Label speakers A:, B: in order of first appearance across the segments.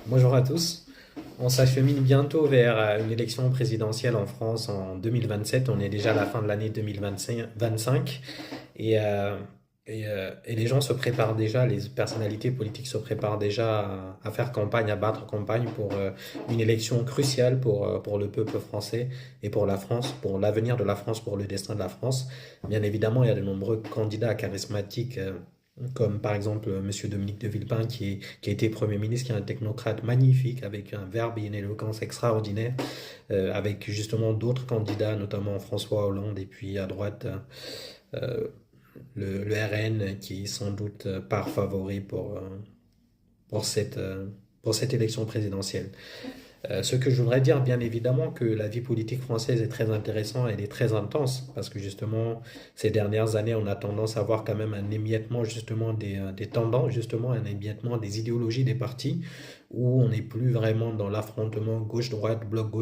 A: Bonjour à tous. On s'achemine bientôt vers une élection présidentielle en France en 2027. On est déjà à la fin de l'année 2025 et, euh, et les gens se préparent déjà, les personnalités politiques se préparent déjà à faire campagne, à battre campagne pour une élection cruciale pour le peuple français et pour la France, pour l'avenir de la France, pour le destin de la France. Bien évidemment, il y a de nombreux candidats charismatiques. Comme par exemple Monsieur Dominique de Villepin qui a été Premier ministre, qui est un technocrate magnifique avec un verbe et une éloquence extraordinaire, avec justement d'autres candidats, notamment François Hollande, et puis à droite euh, le RN qui est sans doute par favori pour pour cette élection présidentielle. Ce que je voudrais dire, bien évidemment, que la vie politique française est très intéressante, elle est très intense, parce que justement, ces dernières années, on a tendance à voir quand même un émiettement justement des tendances, justement un émiettement des idéologies des partis, où on n'est plus vraiment dans l'affrontement gauche, bloc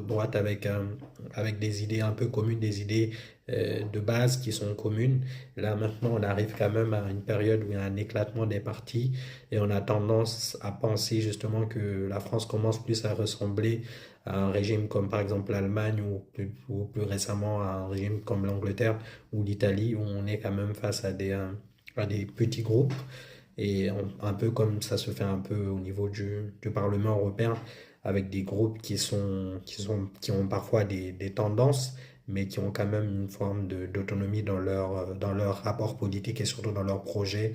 A: droite, avec des idées un peu communes, des idées de base qui sont communes. Là, maintenant, on arrive quand même à une période où il y a un éclatement des partis, et on a tendance à penser justement que la France commence plus à ressembler à un régime comme par exemple l'Allemagne ou plus récemment à un régime comme l'Angleterre ou l'Italie où on est quand même face à des petits groupes et un peu comme ça se fait un peu au niveau du Parlement européen avec des groupes qui ont parfois des tendances mais qui ont quand même une forme d'autonomie dans leur rapport politique et surtout dans leur projet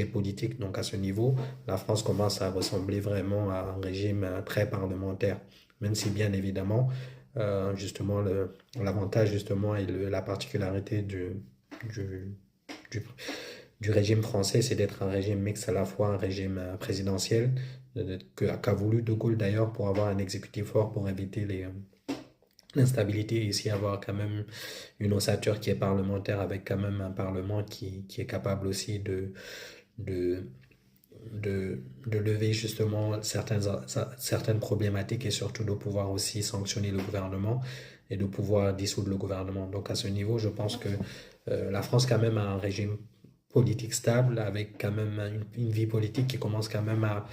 A: politique. Donc à ce niveau, la France commence à ressembler vraiment à un régime très parlementaire, même si bien évidemment, justement, l'avantage justement et la particularité du, du, du régime français, c'est d'être un régime mixte à la fois un régime présidentiel, qu'a voulu De Gaulle d'ailleurs pour avoir un exécutif fort pour éviter l'instabilité et ici avoir quand même une ossature qui est parlementaire avec quand même un parlement qui est capable aussi de, de lever justement certaines problématiques et surtout de pouvoir aussi sanctionner le gouvernement et de pouvoir dissoudre le gouvernement. Donc à ce niveau, je pense que la France quand même a un régime politique stable avec quand même une vie politique qui commence quand même à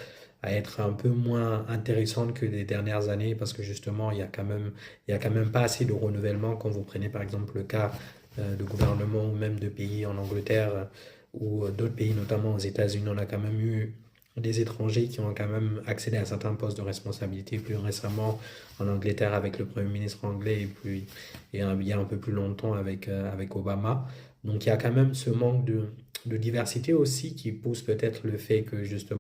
A: être un peu moins intéressante que les dernières années parce que justement il y a quand même pas assez de renouvellement quand vous prenez par exemple le cas de gouvernement ou même de pays en Angleterre ou d'autres pays, notamment aux États-Unis, on a quand même eu des étrangers qui ont quand même accédé à certains postes de responsabilité plus récemment en Angleterre avec le Premier ministre anglais il y a un peu plus longtemps avec Obama. Donc il y a quand même ce manque de diversité aussi qui pousse peut-être le fait que justement